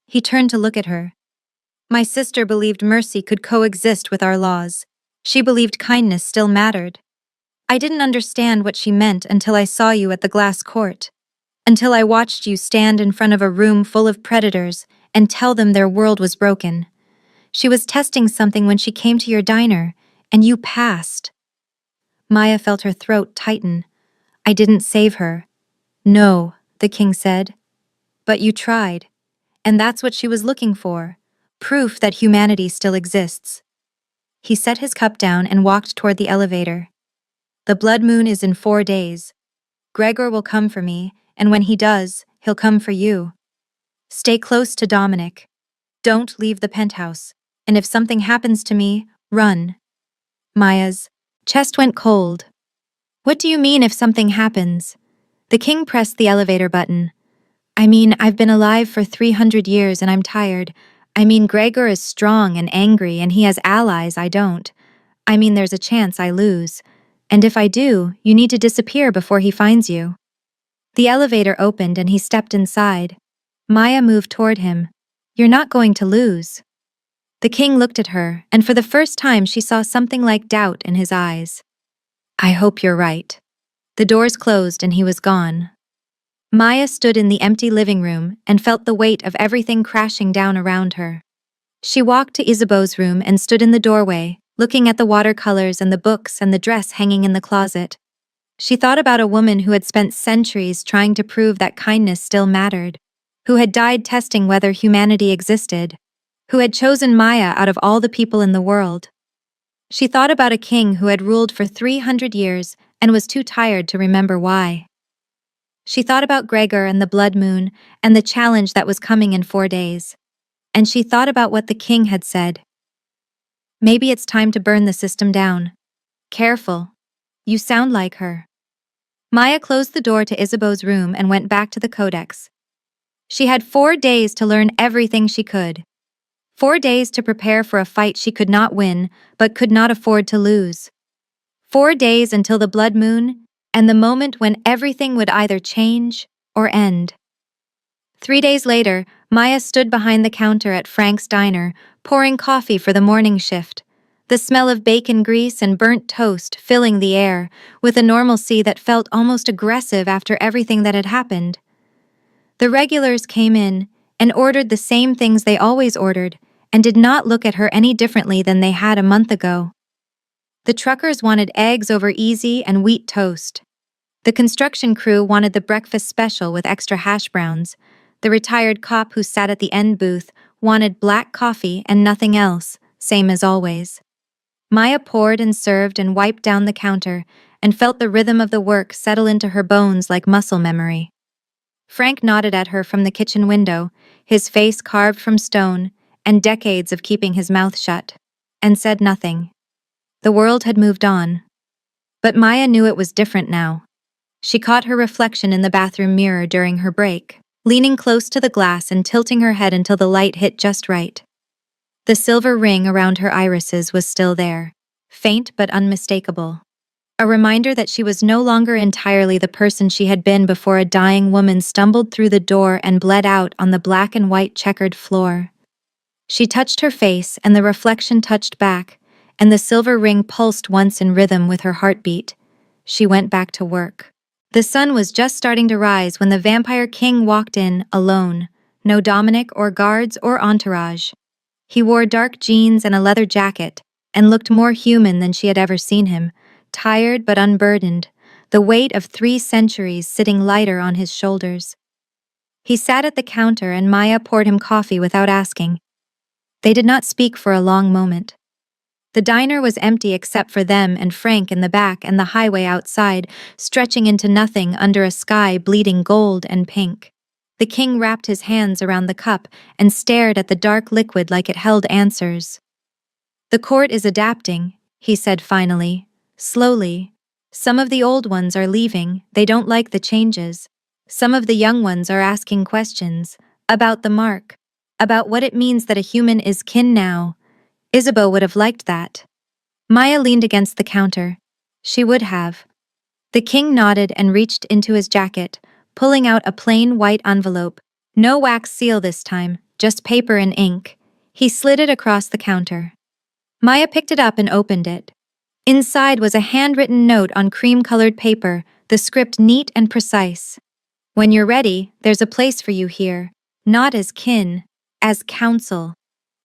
He turned to look at her. "My sister believed mercy could coexist with our laws. She believed kindness still mattered. I didn't understand what she meant until I saw you at the glass court. Until I watched you stand in front of a room full of predators and tell them their world was broken. She was testing something when she came to your diner, and you passed." Maya felt her throat tighten. "I didn't save her." "No," the king said. "But you tried. And that's what she was looking for. Proof that humanity still exists." He set his cup down and walked toward the elevator. "The blood moon is in 4 days. Gregor will come for me, and when he does, he'll come for you. Stay close to Dominic. Don't leave the penthouse. And if something happens to me, run. Maya's chest went cold. What do you mean if something happens? The king pressed the elevator button. I mean, I've been alive for 300 years and I'm tired. I mean, Gregor is strong and angry and he has allies I don't. I mean, there's a chance I lose. And if I do, you need to disappear before he finds you. The elevator opened and he stepped inside. Maya moved toward him. You're not going to lose. The king looked at her, and for the first time she saw something like doubt in his eyes. I hope you're right. The doors closed and he was gone. Maya stood in the empty living room and felt the weight of everything crashing down around her. She walked to Isabeau's room and stood in the doorway, looking at the watercolors and the books and the dress hanging in the closet. She thought about a woman who had spent centuries trying to prove that kindness still mattered, who had died testing whether humanity existed, who had chosen Maya out of all the people in the world. She thought about a king who had ruled for 300 years and was too tired to remember why. She thought about Gregor and the blood moon and the challenge that was coming in 4 days. And she thought about what the king had said. Maybe it's time to burn the system down. Careful. You sound like her. Maya closed the door to Isabeau's room and went back to the codex. She had 4 days to learn everything she could. 4 days to prepare for a fight she could not win, but could not afford to lose. 4 days until the blood moon, and the moment when everything would either change or end. 3 days later, Maya stood behind the counter at Frank's diner, pouring coffee for the morning shift. The smell of bacon grease and burnt toast filling the air, with a normalcy that felt almost aggressive after everything that had happened. The regulars came in and ordered the same things they always ordered, and did not look at her any differently than they had a month ago. The truckers wanted eggs over easy and wheat toast. The construction crew wanted the breakfast special with extra hash browns. The retired cop who sat at the end booth wanted black coffee and nothing else, same as always. Maya poured and served and wiped down the counter and felt the rhythm of the work settle into her bones like muscle memory. Frank nodded at her from the kitchen window, his face carved from stone and decades of keeping his mouth shut, and said nothing. The world had moved on. But Maya knew it was different now. She caught her reflection in the bathroom mirror during her break, leaning close to the glass and tilting her head until the light hit just right. The silver ring around her irises was still there, faint but unmistakable. A reminder that she was no longer entirely the person she had been before a dying woman stumbled through the door and bled out on the black and white checkered floor. She touched her face and the reflection touched back, and the silver ring pulsed once in rhythm with her heartbeat. She went back to work. The sun was just starting to rise when the Vampire King walked in, alone, no Dominic or guards or entourage. He wore dark jeans and a leather jacket, and looked more human than she had ever seen him, tired but unburdened, the weight of 3 centuries sitting lighter on his shoulders. He sat at the counter and Maya poured him coffee without asking. They did not speak for a long moment. The diner was empty except for them and Frank in the back and the highway outside, stretching into nothing under a sky bleeding gold and pink. The king wrapped his hands around the cup and stared at the dark liquid like it held answers. The court is adapting, he said finally, slowly. Some of the old ones are leaving, they don't like the changes. Some of the young ones are asking questions about the mark, about what it means that a human is kin now. Isabeau would have liked that. Maya leaned against the counter. She would have. The king nodded and reached into his jacket, pulling out a plain white envelope. No wax seal this time, just paper and ink. He slid it across the counter. Maya picked it up and opened it. Inside was a handwritten note on cream-colored paper, the script neat and precise. When you're ready, there's a place for you here. Not as kin, as counsel.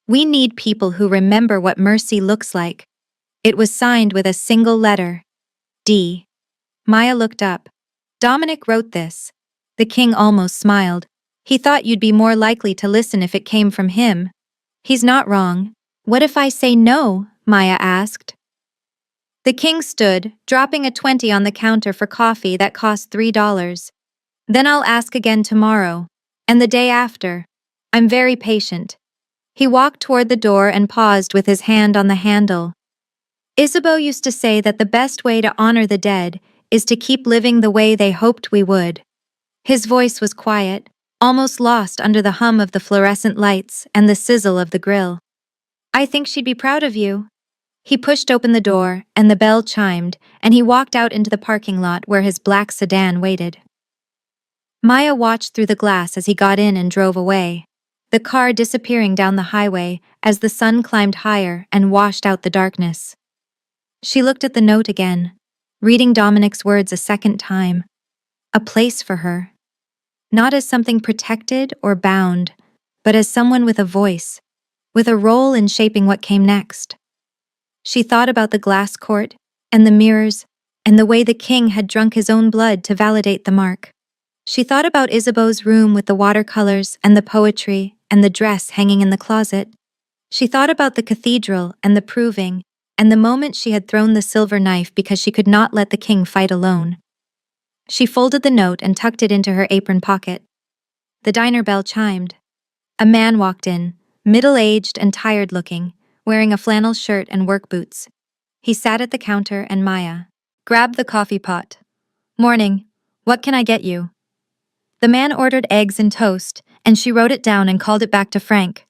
We need people who remember what mercy looks like. It was signed with a single letter. D. Maya looked up. Dominic wrote this. The king almost smiled. He thought you'd be more likely to listen if it came from him. He's not wrong. What if I say no? Maya asked. The king stood, dropping a 20 on the counter for coffee that cost $3. Then I'll ask again tomorrow. And the day after. I'm very patient. He walked toward the door and paused with his hand on the handle. Isabeau used to say that the best way to honor the dead is to keep living the way they hoped we would. His voice was quiet, almost lost under the hum of the fluorescent lights and the sizzle of the grill. I think she'd be proud of you. He pushed open the door, and the bell chimed, and he walked out into the parking lot where his black sedan waited. Maya watched through the glass as he got in and drove away, the car disappearing down the highway as the sun climbed higher and washed out the darkness. She looked at the note again, reading Dominic's words a second time. A place for her. Not as something protected or bound, but as someone with a voice, with a role in shaping what came next. She thought about the glass court, and the mirrors, and the way the king had drunk his own blood to validate the mark. She thought about Isabeau's room with the watercolors and the poetry and the dress hanging in the closet. She thought about the cathedral and the proving, and the moment she had thrown the silver knife because she could not let the king fight alone. She folded the note and tucked it into her apron pocket. The diner bell chimed. A man walked in, middle-aged and tired-looking, wearing a flannel shirt and work boots. He sat at the counter and Maya grabbed the coffee pot. Morning. What can I get you? The man ordered eggs and toast, and she wrote it down and called it back to Frank.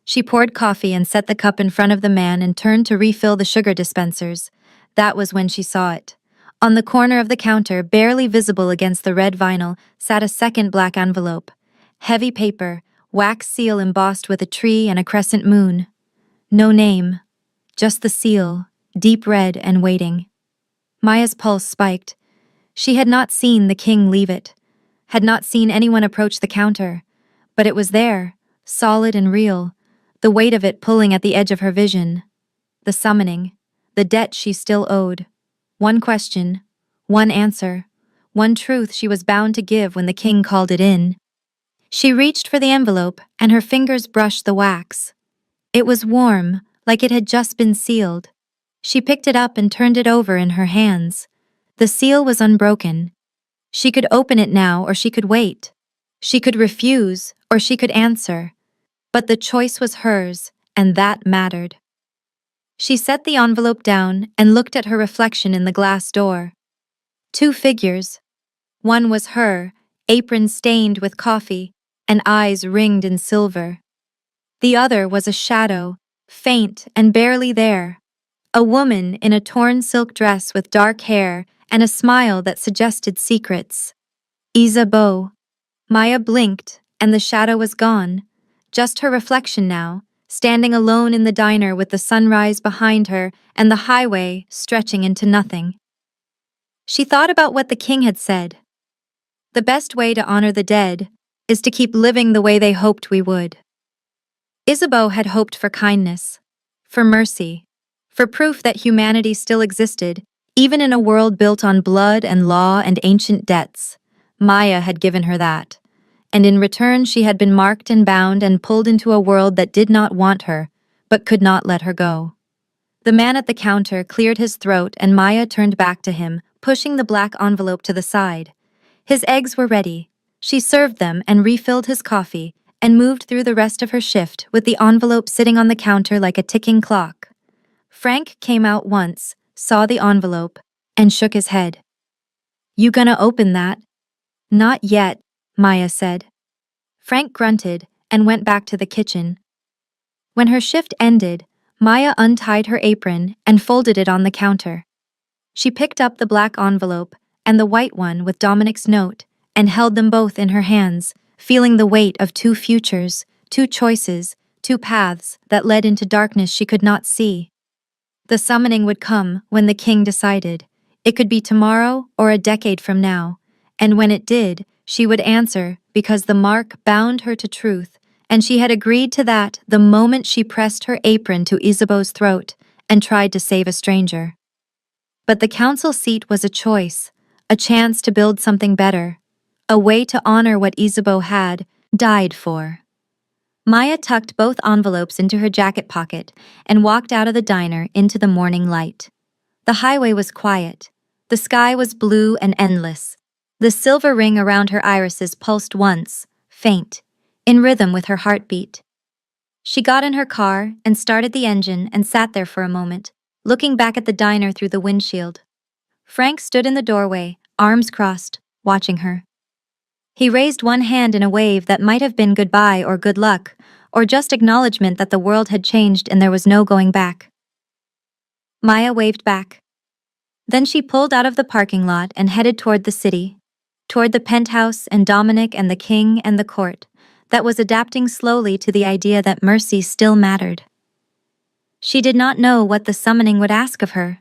She poured coffee and set the cup in front of the man and turned to refill the sugar dispensers. That was when she saw it. On the corner of the counter, barely visible against the red vinyl, sat a second black envelope. Heavy paper, wax seal embossed with a tree and a crescent moon. No name, just the seal, deep red and waiting. Maya's pulse spiked. She had not seen the king leave it, had not seen anyone approach the counter, but it was there, solid and real, the weight of it pulling at the edge of her vision. The summoning, the debt she still owed. One question, one answer, one truth she was bound to give when the king called it in. She reached for the envelope, and her fingers brushed the wax. It was warm, like it had just been sealed. She picked it up and turned it over in her hands. The seal was unbroken. She could open it now or she could wait. She could refuse or she could answer. But the choice was hers, and that mattered. She set the envelope down and looked at her reflection in the glass door. Two figures. One was her, apron stained with coffee, and eyes ringed in silver. The other was a shadow, faint and barely there. A woman in a torn silk dress with dark hair and a smile that suggested secrets. Isabeau. Maya blinked, and the shadow was gone. Just her reflection now, standing alone in the diner with the sunrise behind her and the highway stretching into nothing. She thought about what the king had said. The best way to honor the dead is to keep living the way they hoped we would. Isabeau had hoped for kindness, for mercy, for proof that humanity still existed, even in a world built on blood and law and ancient debts. Maya had given her that, and in return she had been marked and bound and pulled into a world that did not want her, but could not let her go. The man at the counter cleared his throat and Maya turned back to him, pushing the black envelope to the side. His eggs were ready. She served them and refilled his coffee, and moved through the rest of her shift with the envelope sitting on the counter like a ticking clock. Frank came out once, saw the envelope, and shook his head. You gonna open that? Not yet, Maya said. Frank grunted and went back to the kitchen. When her shift ended, Maya untied her apron and folded it on the counter. She picked up the black envelope and the white one with Dominic's note and held them both in her hands, feeling the weight of two futures, two choices, two paths that led into darkness she could not see. The summoning would come when the king decided. It could be tomorrow or a decade from now, and when it did, she would answer because the mark bound her to truth, and she had agreed to that the moment she pressed her apron to Isabeau's throat and tried to save a stranger. But the council seat was a choice, a chance to build something better, a way to honor what Isabeau had died for. Maya tucked both envelopes into her jacket pocket and walked out of the diner into the morning light. The highway was quiet. The sky was blue and endless. The silver ring around her irises pulsed once, faint, in rhythm with her heartbeat. She got in her car and started the engine and sat there for a moment, looking back at the diner through the windshield. Frank stood in the doorway, arms crossed, watching her. He raised one hand in a wave that might have been goodbye or good luck, or just acknowledgement that the world had changed and there was no going back. Maya waved back. Then she pulled out of the parking lot and headed toward the city, toward the penthouse and Dominic and the king and the court, that was adapting slowly to the idea that mercy still mattered. She did not know what the summoning would ask of her.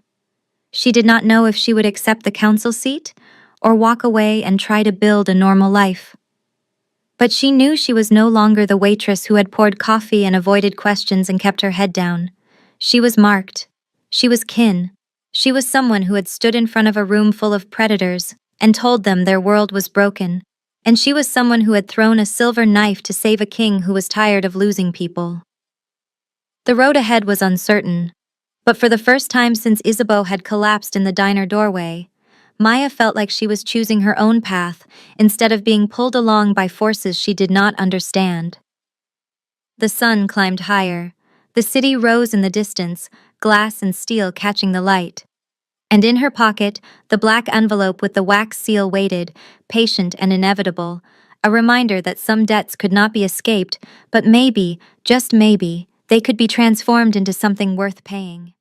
She did not know if she would accept the council seat or walk away and try to build a normal life. But she knew she was no longer the waitress who had poured coffee and avoided questions and kept her head down. She was marked. She was kin. She was someone who had stood in front of a room full of predators and told them their world was broken. And she was someone who had thrown a silver knife to save a king who was tired of losing people. The road ahead was uncertain, but for the first time since Isabeau had collapsed in the diner doorway, Maya felt like she was choosing her own path instead of being pulled along by forces she did not understand. The sun climbed higher. The city rose in the distance, glass and steel catching the light. And in her pocket, the black envelope with the wax seal waited, patient and inevitable, a reminder that some debts could not be escaped, but maybe, just maybe, they could be transformed into something worth paying.